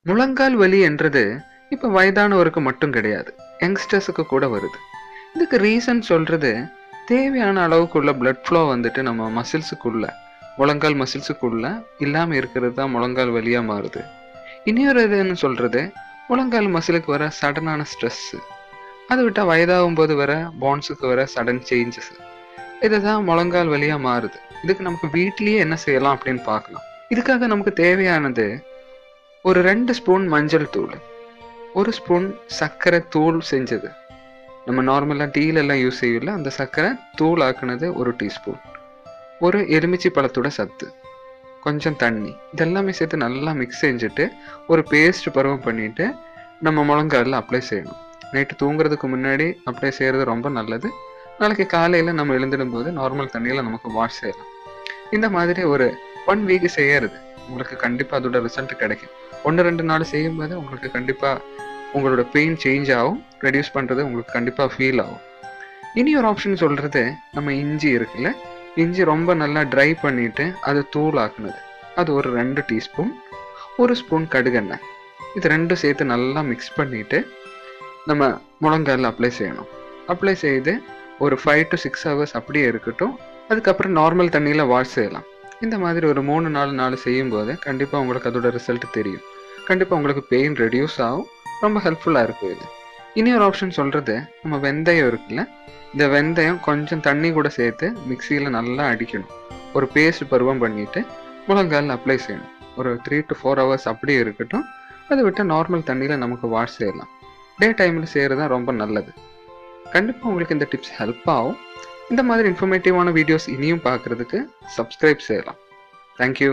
முழங்கால் வலி என்றது இப்போ வயதானவருக்கு மட்டும் கிடையாது, யங்ஸ்டர்ஸுக்கு கூட வருது. இதுக்கு ரீசன் சொல்றது தேவையான அளவுக்குள்ள பிளட் ஃப்ளோ வந்துட்டு நம்ம மசில்ஸுக்குள்ள, முழங்கால் மசில்ஸுக்குள்ள இல்லாமல் இருக்கிறது தான் முழங்கால் வலியாக மாறுது. இன்னொரு இதுன்னு சொல்றது முழங்கால் மசிலுக்கு வர சடனான ஸ்ட்ரெஸ், அதை விட்டால் வயதாகும் போது வர பான்ஸுக்கு வர சடன் சேஞ்சஸ், இதுதான் முழங்கால் வலியாக மாறுது. இதுக்கு நமக்கு வீட்லேயே என்ன செய்யலாம் அப்படின்னு பார்க்கலாம். இதுக்காக நமக்கு தேவையானது ஒரு 2 ஸ்பூன் மஞ்சள் தூள், 1 ஸ்பூன் சர்க்கரை தூள் செஞ்சது, நம்ம நார்மலாக டீலெல்லாம் யூஸ் செய்யல அந்த சர்க்கரை தூள் ஆக்குனது 1 டீஸ்பூன், ஒரு எலுமிச்சை பழத்தோட சத்து, கொஞ்சம் தண்ணி, இதெல்லாமே சேர்த்து நல்லா மிக்ஸ் செஞ்சுட்டு ஒரு பேஸ்ட் பருவம் பண்ணிட்டு நம்ம முழங்காலில் அப்ளை செய்யணும். நைட்டு தூங்குறதுக்கு முன்னாடி அப்ளை செய்கிறது ரொம்ப நல்லது. நாளைக்கு காலையில் நம்ம எழுந்திடும் போது நார்மல் தண்ணியில் நமக்கு வாஷ் செய்யலாம். இந்த மாதிரி ஒரு 1 வீக் செய்யறது உங்களுக்கு கண்டிப்பாக அதோட ரிசல்ட் கிடைக்கும். 1-2 நாள் செய்யும்போது உங்களுக்கு கண்டிப்பாக உங்களோட பெயின் சேஞ்ச் ஆகும், ரெடியூஸ் பண்ணுறது உங்களுக்கு கண்டிப்பாக ஃபீல் ஆகும். இனி ஒரு ஆப்ஷன் சொல்கிறது, நம்ம இஞ்சி இருக்குல்ல, இஞ்சி ரொம்ப நல்லா ட்ரை பண்ணிவிட்டு அது தூள் ஆக்குனது, அது ஒரு 2 டீஸ்பூன், 1 ஸ்பூன் கடுகெண்ணெய், இது 2 சேர்த்து நல்லா மிக்ஸ் பண்ணிவிட்டு நம்ம முழங்காலில் அப்ளை செய்யணும். அப்ளை செய்து ஒரு 5 to 6 ஹவர்ஸ் அப்படியே இருக்கட்டும். அதுக்கப்புறம் நார்மல் தண்ணியில் வாஷ் செய்யலாம். இந்த மாதிரி ஒரு 3-4 நாள் செய்யும்போது கண்டிப்பாக உங்களுக்கு அதோட ரிசல்ட் தெரியும். கண்டிப்பாக உங்களுக்கு பெயின் ரெடியூஸ் ஆகும், ரொம்ப ஹெல்ப்ஃபுல்லாக இருக்கும் இது. இனி ஒரு ஆப்ஷன் சொல்கிறது, நம்ம வெந்தயம் இருக்குல்ல, இந்த வெந்தயம் கொஞ்சம் தண்ணி கூட சேர்த்து மிக்சியில் நல்லா அடிக்கணும், ஒரு பேஸ்ட் பருவம் பண்ணிவிட்டு முழங்காலில் அப்ளை செய்யணும். ஒரு 3 to 4 ஹவர்ஸ் அப்படியே இருக்கட்டும். அதை விட்டு நார்மல் தண்ணியில் நமக்கு வாஷ் செய்யலாம். டே டைமில் செய்கிறது தான் ரொம்ப நல்லது. கண்டிப்பாக உங்களுக்கு இந்த டிப்ஸ் ஹெல்ப் ஆகும். இந்த மாதிரி இன்ஃபர்மேட்டிவான வீடியோஸ் இனியும் பார்க்குறதுக்கு சப்ஸ்கிரைப் செய்யலாம். தேங்க்யூ.